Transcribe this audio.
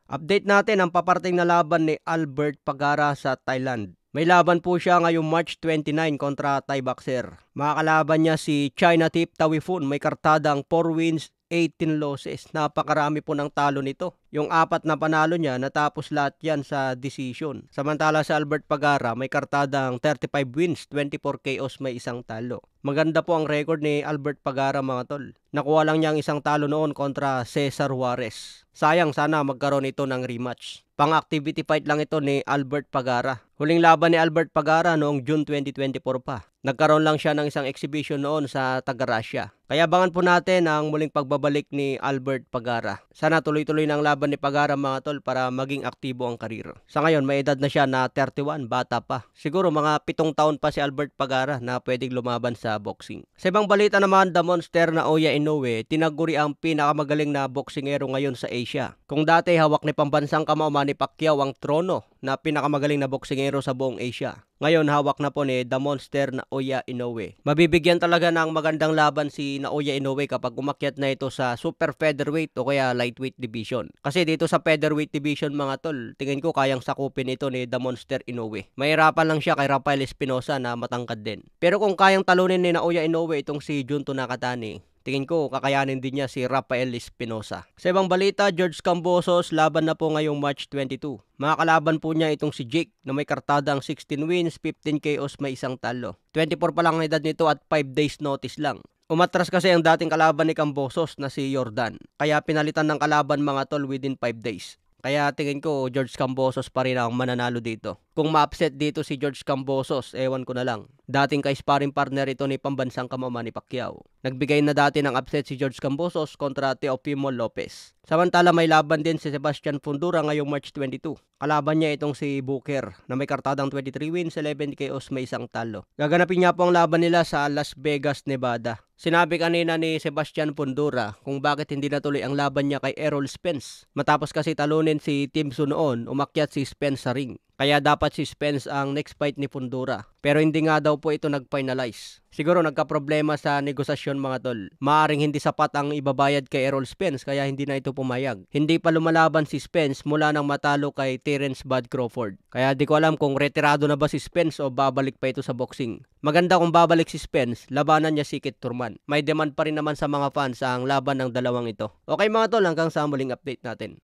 Update natin ang paparating na laban ni Albert Pagara sa Thailand. May laban po siya ngayong March 29 kontra Thai boxer. Makakalaban niya si Chinathip Tawifun. May kartadang 4 wins, 18 losses. Napakarami po ng talo nito. Yung 4 na panalo niya, natapos lahat yan sa decision. Samantala sa Albert Pagara, may kartadang 35 wins, 24 KOs, may isang talo. Maganda po ang record ni Albert Pagara mga tol. Nakuha lang niya ang isang talo noon kontra Cesar Juarez. Sayang, sana magkaroon ito ng rematch. Pang-activity fight lang ito ni Albert Pagara. Huling laban ni Albert Pagara noong June 2024 pa. Nagkaroon lang siya ng isang exhibition noon sa Taga-Russia. Kaya abangan po natin ang muling pagbabalik ni Albert Pagara. Sana tuloy-tuloy ng laban ni Pagara mga tol para maging aktibo ang karir. Sa ngayon may edad na siya na 31, bata pa. Siguro mga 7 taon pa si Albert Pagara na pwedeng lumaban sa boxing. Sa ibang balita naman, the monster na Naoya Inoue tinaguri ang pinakamagaling na boksingero ngayon sa Asia. Kung dati hawak ni pambansang kamao Manny Pacquiao ang trono na pinakamagaling na boksingero sa buong Asia, ngayon hawak na po ni the monster na Naoya Inoue. Mabibigyan talaga ng magandang laban si Naoya Inoue kapag umakyat na ito sa super featherweight o kaya lightweight division. Kasi dito sa featherweight division mga tol, tingin ko kayang sakupin ito ni the monster Inoue. Mahirapan lang siya kay Rafael Espinosa na matangkad din. Pero kung kayang talunin ni Naoya Inoue itong si Junto Nakatani, tingin ko kakayanin din niya si Rafael Espinosa. Sa ibang balita, George Kambosos laban na po ngayong March 22. Makakalaban po niya itong si Jake na may kartadang 16 wins, 15 KOs, may isang talo. 24 pa lang ang edad nito at 5 days notice lang. Umatras kasi ang dating kalaban ni Kambosos na si Jordan. Kaya pinalitan ng kalaban mga tol within 5 days. Kaya tingin ko George Kambosos pa rin ang mananalo dito. Kung ma-upset dito si George Kambosos, ewan ko na lang. Dating ka-sparring partner ito ni pambansang kamao Manny Pacquiao. Nagbigay na dati ng upset si George Kambosos kontra Teofimo Lopez. Samantala may laban din si Sebastian Fundora ngayong March 22. Kalaban niya itong si Booker na may kartadang 23 wins, 11 KOs, may isang talo. Gaganapin niya po ang laban nila sa Las Vegas, Nevada. Sinabi kanina ni Sebastian Fundora kung bakit hindi natuloy ang laban niya kay Errol Spence. Matapos kasi talunin si Tim Tszyu noon, umakyat si Spence sa ring. Kaya dapat si Spence ang next fight ni Fundora. Pero hindi nga daw po ito nag-finalize. Siguro nagka-problema sa negosasyon mga tol. Maaring hindi sapat ang ibabayad kay Errol Spence kaya hindi na ito pumayag. Hindi pa lumalaban si Spence mula nang matalo kay Terence Bud Crawford. Kaya di ko alam kung retirado na ba si Spence o babalik pa ito sa boxing. Maganda kung babalik si Spence, labanan niya si Kit Turman. May demand pa rin naman sa mga fans ang laban ng dalawang ito. Okay mga tol, hanggang sa muling update natin.